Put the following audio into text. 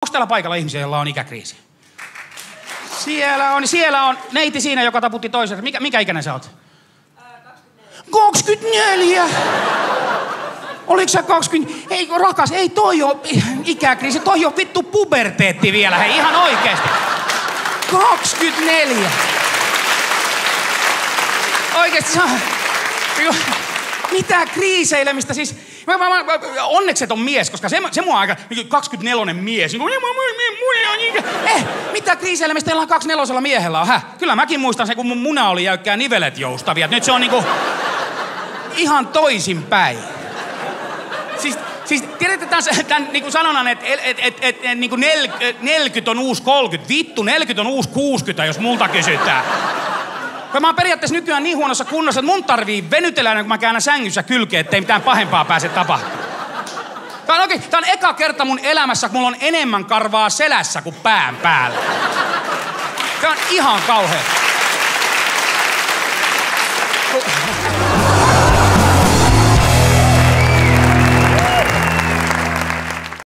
Onko täällä paikalla ihmisiä, joilla on ikäkriisi? Siellä on neiti siinä, joka taputti toisensa. Mikä ikäinen sä oot? 24! Oliko sä 20? Ei rakas, ei toi oo ikäkriisi, toi on vittu puberteetti vielä, hei ihan oikeesti. 24! Oikeesti se on... Mitä kriiseilemistä siis? Onneksi et on mies, koska se mua aika 24 mies. Mitä kriiseilemistä teillä on 24 miehellä on? Kyllä mäkin muistan sen, kun mun muna oli jäykkää nivelet joustavia. Nyt se on niinku ihan toisinpäin. Siis tiedätte tämän niinku sanonnan, että niinku 40 on uusi 30. Vittu, 40 on uusi 60, jos multa kysytään. Mä oon periaatteessa nykyään niin huonossa kunnossa, että mun tarvii venytellä, kun mä käännän sängyssä kylkeen, ettei mitään pahempaa pääse tapahtumaan. Tää on eka kerta mun elämässä, kun mulla on enemmän karvaa selässä kuin pään päällä. Se on ihan kauhea.